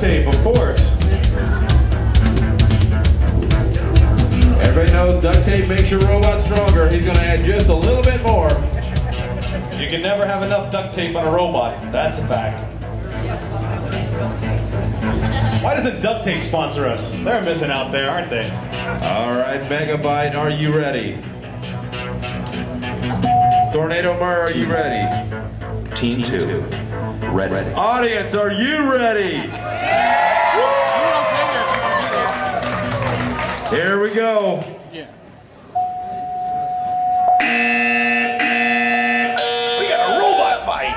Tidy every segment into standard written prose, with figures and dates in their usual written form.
tape, of course. Everybody knows duct tape makes your robot stronger. He's going to add just a little bit more. You can never have enough duct tape on a robot. That's a fact. Why doesn't duct tape sponsor us? They're missing out there, aren't they? All right, MegaByte, are you ready? Tornado Mer, are you ready? Team 2, ready. Audience, are you ready? Here we go. We got a robot fight.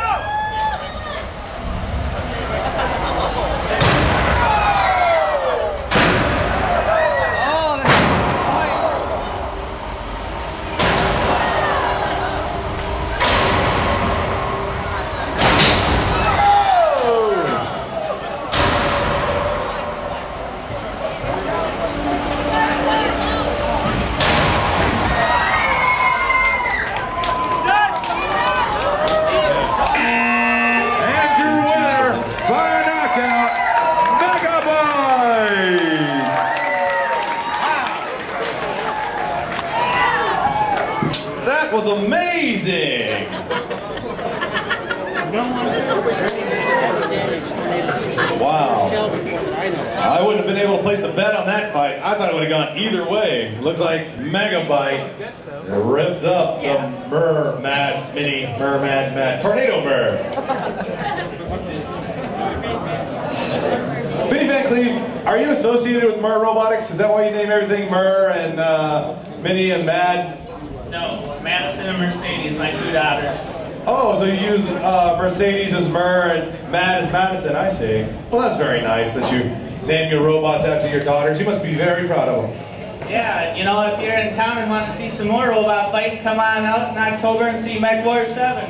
That was amazing! Wow. I wouldn't have been able to place a bet on that fight. I thought it would have gone either way. Looks like MegaByte ripped up the Mer-Mad Mini Mer-Mad Tornado Mer. Vinny Van Cleve, are you associated with Mer Robotics? Is that why you name everything Mer and Mini and Mad? No, Madison and Mercedes, my two daughters. Oh, so you use Mercedes as Mer and Mad as Madison, I see. Well, that's very nice that you name your robots after your daughters. You must be very proud of them. Yeah, you know, if you're in town and want to see some more robot fighting, come on out in October and see MechWars 7.